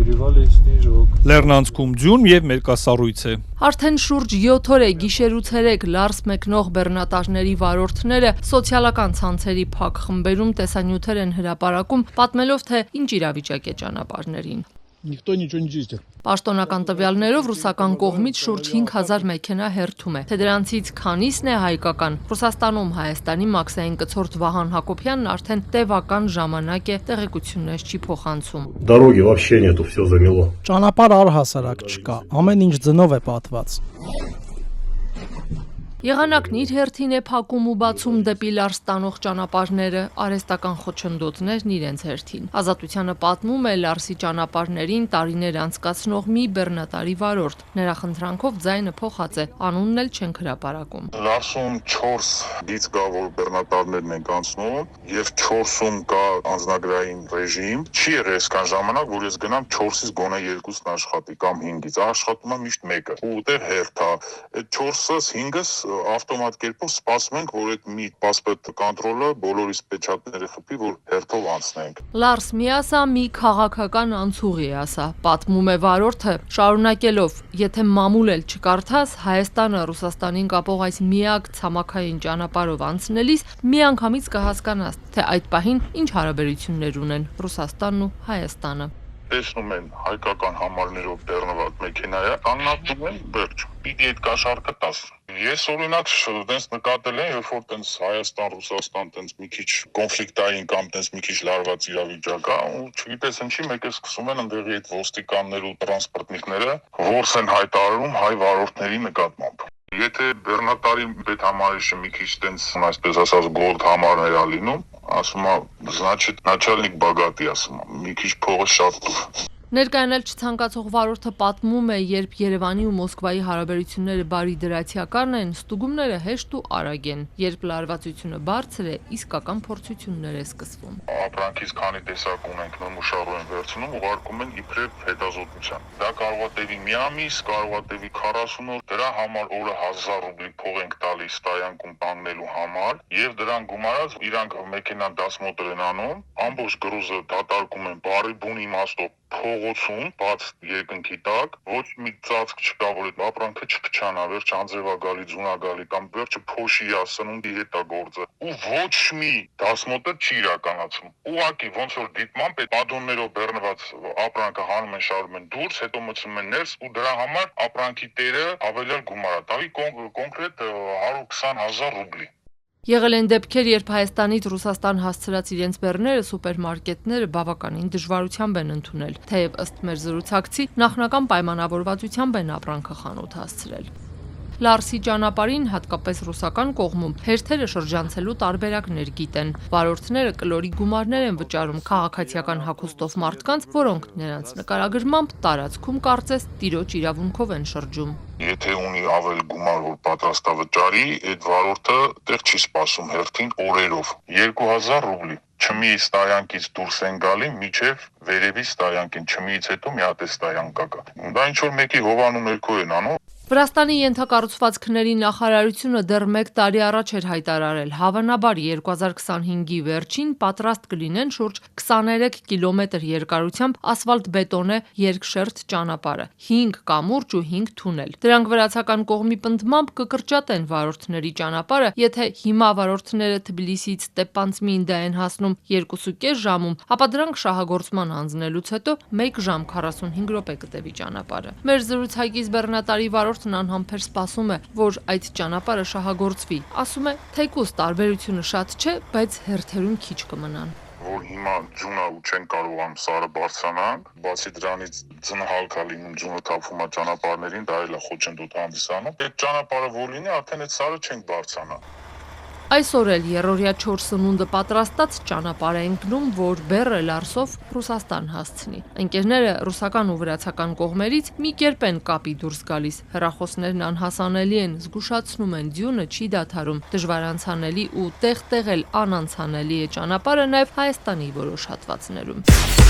перевале снежок. Լեռնանցքում ձյուն եւ մերկասառույց է։ Արդեն շուրջ 7 օր է գիշերուց երեկ Լարս մեկնող բեռնատարների վարորդները սոցիալական ցանցերի փակ խմբերում տեսանյութեր են հրապարակում, պատմելով թե ինչ իրավիճակ է ճանապարհներին։ Никто ничего не чистит. Պաշտոնական տվյալներով ռուսական կողմից շուրջ 5000 մեքենա հերթում է, թե դրանցից քանիսն է հայկական։ Ռուսաստանում Հայաստանի մաքսային կցորդ Վահան Հակոբյանն արդեն տևական ժամանակ է տեղեկություններ չի փոխանցում։ Дороги вообще нету, все замело. Ճանապարհ առհասարակ չկա, ամեն ինչ ձնով է պատված։ Եղանակն իր հերթին է փակում ու բացում դեպի Լարս տանող ճանապարհները, արհեստական խոչընդոտներն իրենց հերթին։ Ազատությանը պատմում է Լարսի ճանապարհներին տարիներ անցկացնող մի բեռնատարի վարորդ։ Նրա խնդրանքով ձայնը փոխած է, անունն էլ չենք հրապարակում։ Լարսում 4 գիծ կա, որ բեռնատարներն ենք անցնում, եւ 4-ում կա անձնագրային ռեժիմ։ Չի եղել այսքան ժամանակ, որ ես գնամ 4-ից գոնե 2-ն աշխատի կամ 5-ից։ Աշխատում է միշտ մեկը։ Ու ուտեղ հերթ է։ Այդ 4-ից 5-ս ավտոմատ կերպով սպասում ենք, որ այդ մի պասպորտ կոնտրոլը բոլորիս պեչատները խփի, որ հերթով անցնենք։ Լարս միասա մի քաղաքական անցուղի է ասա, պատմում է վարորդը, շարունակելով, եթե մամուլ էլ չկարդաս, Հայաստանը Ռուսաստանին կապող այս միակ ցամաքային ճանապարհով անցնելիս միանգամից կհասկանաս, թե այդ պահին ինչ հարաբերություններ ունեն Ռուսաստանն ու Հայաստանը։ Տեսնում են հայկական համարներով բեռնված մեքենա է, կանգնացնում են, վերջ։ Պիտի այդ կաշառքը տաս։ Ես օրինակ դենց նկատել եմ, երբ որ դենց Հայաստան-Ռուսաստան դենց մի քիչ կոնֆլիկտային կամ դենց մի քիչ լարված իրավիճակ է, ու չգիտես ինչի մեկ է սկսում են ընդեղի այդ ոստիկաններ ու տրանսպորտնիկները որս են հայտարարում հայ վարորդների նկատմամբ։ Եթե բեռնատարի պետհամարիչը մի քիչ տենց, այսպես ասած, գոլդ համարներ ա լինում, ասում է, значит, начальник богатый, ասում է, մի քիչ փողը շատ տուր։ Ներկայանալ չցանկացող վարորդը պատմում է, երբ Երևանի ու Մոսկվայի հարաբերությունները բարի դրացիական են, ստուգումները հեշտ ու արագ են, երբ լարվածությունը բարձր է, իսկական փորձություններ է սկսվում։ Ապրանքից քանի տեսակ ունենք նմուշարու են վերցնում, ուղարկում են իբրև հետազոտության։ Դա կարող է տևի մի ամիս, կարող է տևի 40 օր, դրա համար օրը 1000 ռուբլի փող ենք տալիս տայանքում տանգնելու համար, եւ դրան գումարած իրանք մեքենան դասմոտր են անում, ամբողջ գրուզը դատարկում են բարի բուն իմաստով փողոցում, բաց երկնքի տակ, ոչ մի ծածկ չկա, որ այդ ապրանքը չփչանա, վերջ անձևա գալի, ձունա գալի կամ վերջը փոշի է, սնունդի հետ է գործը։ Ու ոչ մի դասմոտը չի իրականացում։ Ուղղակի ոնց որ դիտմամբ այդ բադոններով բեռնված ապրանքը հանում են, շարում են դուրս, հետո մտցնում են ներս ու դրա համար ապրանքի տերը ավելյալ գումար է տալի, կոնկրետ 120,000 ռուբլի։ Եղել են դեպքեր, երբ Հայաստանից Ռուսաստան հասցրած իրենց բեռները սուպերմարկետները բավականին դժվարությամբ են ընդունել, թեև ըստ մեր զրուցակցի նախնական պայմանավորվածությամբ են ապրանքը խանութ հասցրել։ Լարսի ճանապարհին, հատկապես ռուսական կողմում, հերթերը շրջանցելու տարբերակներ գիտեն։ Վարորդները կլորի գումարներ են վճարում քաղաքացիական հագուստով մարդկանց, որոնք նրանց նկարագրմամբ տարածքում կարծես տիրոջ իրավունքով են շրջում։ Եթե ունի ավել գումար, որ պատրաստ է վճարի, այդ վարորդը տեղ չի սպասում հերթին օրերով։ 2000 ռուբլի։ Չմիից տայանքից դուրս են գալի, միջև վերևից տայանքին, չմիից հետո մի հատ է տայանք կա։ Դա ինչ որ մեկի հովանում երկու են անում։ Վրաստանի ենթակառուցվածքների նախարարությունը դեռ 1 տարի առաջ էր հայտարարել, հավանաբար 2025-ի վերջին պատրաստ կլինեն շուրջ 23 կիլոմետր երկարությամբ ասֆալտ-բետոնե երկշերտ ճանապարհը, 5 կամուրջ ու 5 թունել։ Դրանք վրացական կողմի պնդմամբ կկրճատեն վարորդների ճանապարհը, եթե հիմա վարորդները Թբիլիսիից Ստեփանցմինդա են հասնում 2.5 ժամում, ապա դրանք շահագործման հանձնելուց հետո 1 ժամ 45 րոպե կտևի ճանապարհը։ Մեր զրուցակից բեռնատարի վարորդն անհամբեր սպասում է, որ այդ ճանապարհը շահագործվի։ Ասում է, թեկուզ տարբերությունը շատ չէ, բայց հերթերում քիչ կմնան։ Որ հիմա ձունա ու չեն կարողանում սարը բարձրանանք, բացի դրանից ձնը հալքա լինում, ձունը թափվում է ճանապարհներին, դա էլ է խոչընդոտ հանդիսանում։ Այդ ճանապարհը որ լինի, արդեն այդ սարը չենք բարձրանա։ Այսօր էլ երրորդյա 4 սնունդը պատրաստած ճանապարհ է ընկնում, որ բեռը Լարսով Ռուսաստան հասցնի։ Ընկերները ռուսական ու վրացական կողմերից մի կերպ են կապի դուրս գալիս։ Հեռախոսներն անհասանելի են, զգուշացնում են, ձյունը չի դադարում, դժվար անցանելի ու տեղ-տեղ էլ անանցանելի է ճանապարհը նաև Հայաստանի որոշ հատվածներում։